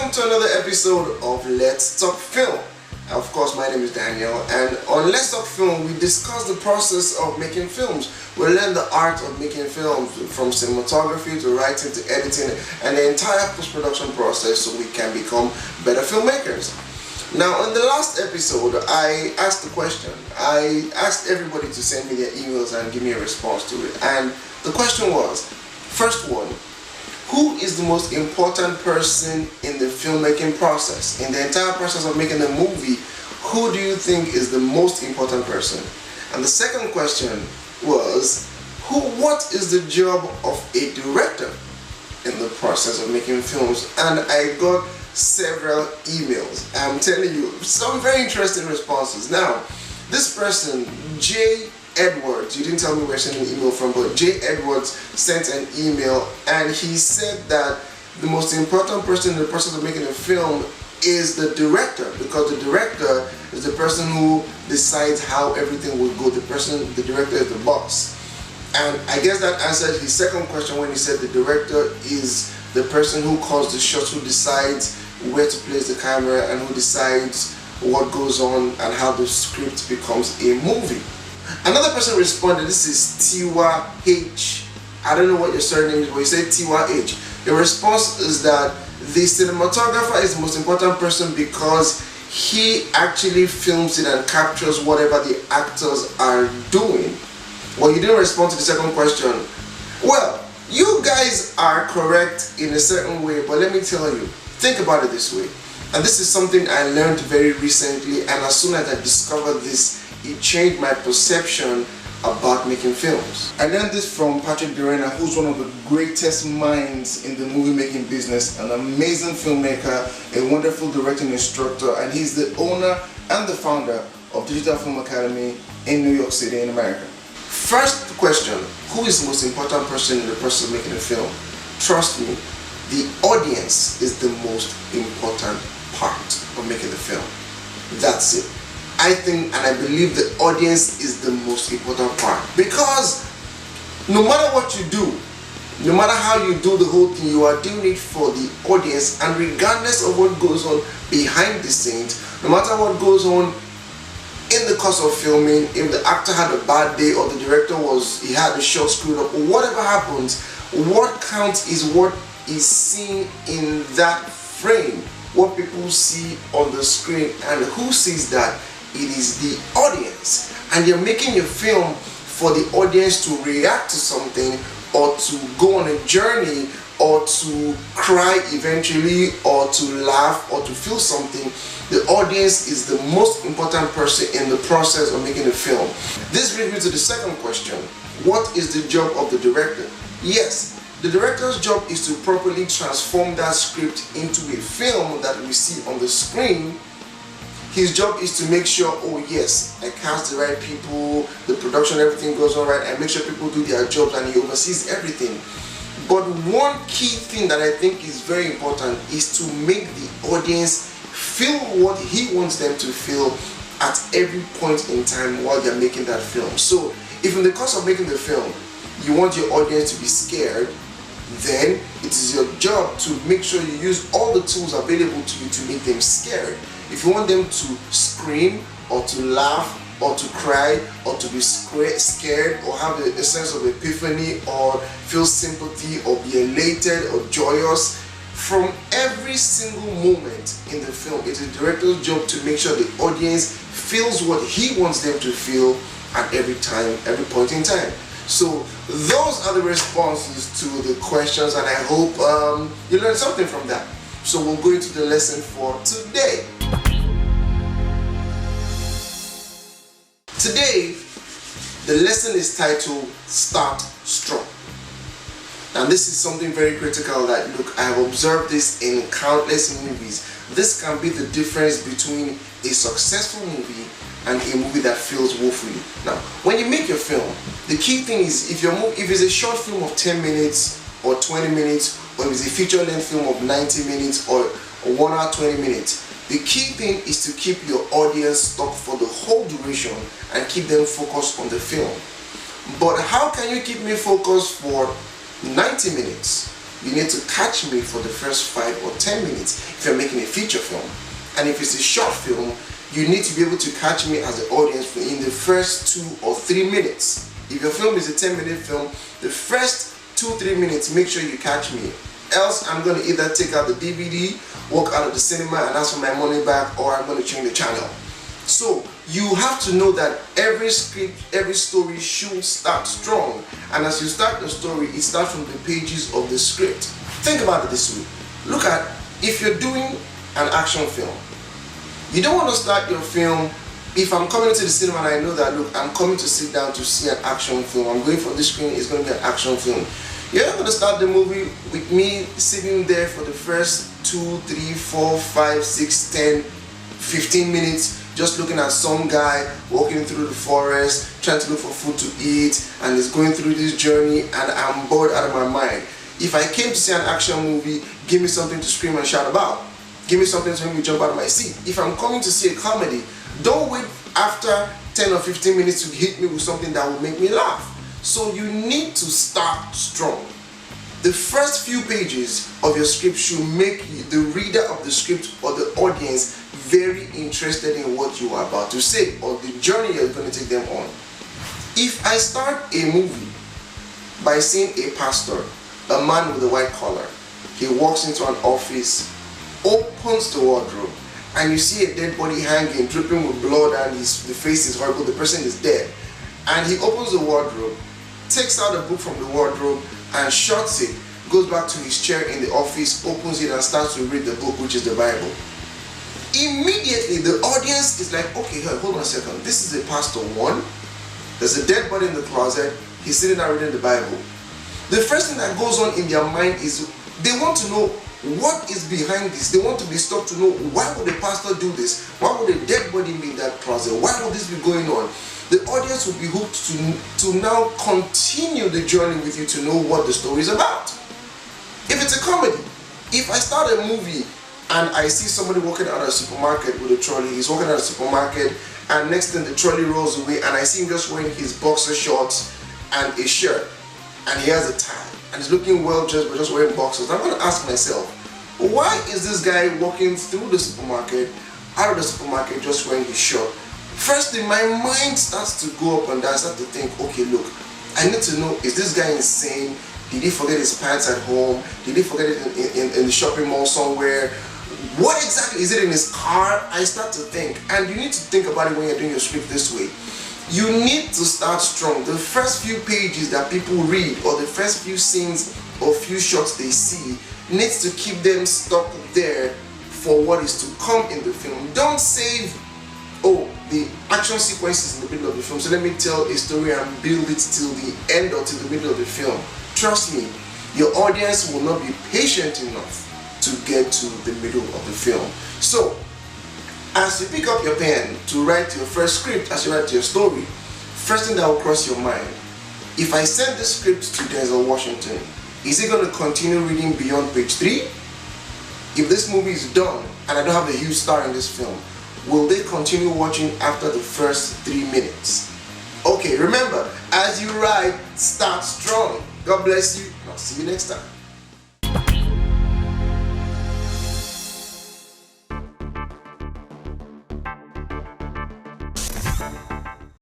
Welcome to another episode of Let's Talk Film. Of course, my name is Daniel, and on Let's Talk Film, we discuss the process of making films. We learn the art of making films, from cinematography to writing to editing, and the entire post-production process, so we can become better filmmakers. Now, in the last episode, I asked the question. I asked everybody to send me their emails and give me a response to it. And the question was, first one, who is the most important person in the filmmaking process? In the entire process of making a movie, who do you think is the most important person? And the second question was, what is the job of a director in the process of making films? And I got several emails. I'm telling you, some very interesting responses. Now, this person, J. Edwards, you didn't tell me where you're sending an email from, but J. Edwards sent an email and he said that the most important person in the process of making a film is the director, because the director is the person who decides how everything will go. The director is the boss. And I guess that answered his second question when he said the director is the person who calls the shots, who decides where to place the camera, and who decides what goes on and how the script becomes a movie. Another person responded, this is Tiwa H. I don't know what your surname is, but you said Tiwa H. Your response is that the cinematographer is the most important person because he actually films it and captures whatever the actors are doing. Well, you didn't respond to the second question. Well, you guys are correct in a certain way, but let me tell you, think about it this way. And this is something I learned very recently, and as soon as I discovered this, it changed my perception about making films. I learned this from Patrick Durena, who's one of the greatest minds in the movie making business, an amazing filmmaker, a wonderful directing instructor, and he's the owner and the founder of Digital Film Academy in New York City in America. First question, who is the most important person in the process of making a film? Trust me, the audience is the most important part of making the film. That's it. I think and I believe the audience is the most important part, because no matter what you do, no matter how you do the whole thing, you are doing it for the audience, and regardless of what goes on behind the scenes, no matter what goes on in the course of filming, if the actor had a bad day or the director he had the shot screwed up, or whatever happens, what counts is what is seen in that frame, what people see on the screen, and who sees that? It is the audience. And you're making a film for the audience to react to something, or to go on a journey, or to cry eventually, or to laugh, or to feel something. The audience is the most important person in the process of making a film. This brings me to the second question. What is the job of the director? Yes, the director's job is to properly transform that script into a film that we see on the screen. His job is to make sure, oh yes, I cast the right people, the production, everything goes all right, and make sure people do their jobs, and he oversees everything. But one key thing that I think is very important is to make the audience feel what he wants them to feel at every point in time while they're making that film. So if in the course of making the film, you want your audience to be scared, then it is your job to make sure you use all the tools available to you to make them scared. If you want them to scream, or to laugh, or to cry, or to be scared, or have a sense of epiphany, or feel sympathy, or be elated, or joyous, from every single moment in the film, it is the director's job to make sure the audience feels what he wants them to feel at every time, every point in time. So those are the responses to the questions, and I hope you learned something from that. So we'll go into the lesson for today. Today, the lesson is titled Start Strong. Now this is something very critical that, look, I have observed this in countless movies. This can be the difference between a successful movie and a movie that fails woefully. Now, when you make your film, the key thing is, if it's a short film of 10 minutes or 20 minutes, or if it's a feature-length film of 90 minutes or 1 hour 20 minutes, the key thing is to keep your audience stuck for the whole duration and keep them focused on the film. But how can you keep me focused for 90 minutes, you need to catch me for the first 5 or 10 minutes if you're making a feature film. And if it's a short film, you need to be able to catch me as the audience in the first 2 or 3 minutes. If your film is a 10-minute film, the first 2-3 minutes, make sure you catch me. Else, I'm going to either take out the DVD, walk out of the cinema and ask for my money back, or I'm going to change the channel. So you have to know that every script, every story should start strong. And as you start the story, it starts from the pages of the script. Think about it this way. Look at, if you're doing an action film, you don't want to start your film. If I'm coming to the cinema and I know that, look, I'm coming to sit down to see an action film, I'm going for this screen, it's going to be an action film. You're not going to start the movie with me sitting there for the first 2, 3, 4, 5, 6, 10, 15 minutes just looking at some guy walking through the forest trying to look for food to eat, and is going through this journey, and I'm bored out of my mind. If I came to see an action movie, give me something to scream and shout about. Give me something to make me jump out of my seat. If I'm coming to see a comedy, don't wait after 10 or 15 minutes to hit me with something that will make me laugh. So you need to start strong. The first few pages of your script should make the reader of the script or the audience very interested in what you are about to say or the journey you're going to take them on. If I start a movie by seeing a pastor, a man with a white collar, he walks into an office, opens the wardrobe, and you see a dead body hanging, dripping with blood, and the face is horrible, the person is dead, and he opens the wardrobe, takes out a book from the wardrobe and shuts it, goes back to his chair in the office, opens it and starts to read the book, which is the Bible. Immediately the audience is like, okay, hold on a second, this is a pastor 1, there's a dead body in the closet, he's sitting there reading the Bible. The first thing that goes on in their mind is they want to know what is behind this. They want to be stopped to know, why would the pastor do this? Why would a dead body be in that closet? Why would this be going on? The audience will be hooked to now continue the journey with you to know what the story is about. If it's a comedy, if I start a movie and I see somebody walking out of a supermarket with a trolley, he's walking out of a supermarket, and next thing the trolley rolls away and I see him just wearing his boxer shorts and a shirt, and he has a tie, and he's looking well dressed but just wearing boxers, I'm going to ask myself, why is this guy walking through the supermarket, out of the supermarket, just wearing his shirt? First thing, my mind starts to go up and down. I start to think, okay, look, I need to know, is this guy insane? Did he forget his pants at home? Did he forget it in the shopping mall somewhere? What exactly, is it in his car? I start to think, and you need to think about it when you're doing your script this way. You need to start strong. The first few pages that people read, or the first few scenes or few shots they see, needs to keep them stuck there for what is to come in the film. Don't save, oh, the action sequences in the middle of the film, so let me tell a story and build it till the end or till the middle of the film. Trust me, your audience will not be patient enough to get to the middle of the film. So, as you pick up your pen to write your first script, as you write your story, first thing that will cross your mind, if I send this script to Denzel Washington, is he going to continue reading beyond page 3? If this movie is done and I don't have a huge star in this film, will they continue watching after the first 3 minutes? Okay, remember, as you write, start strong. God bless you, and I'll see you next time.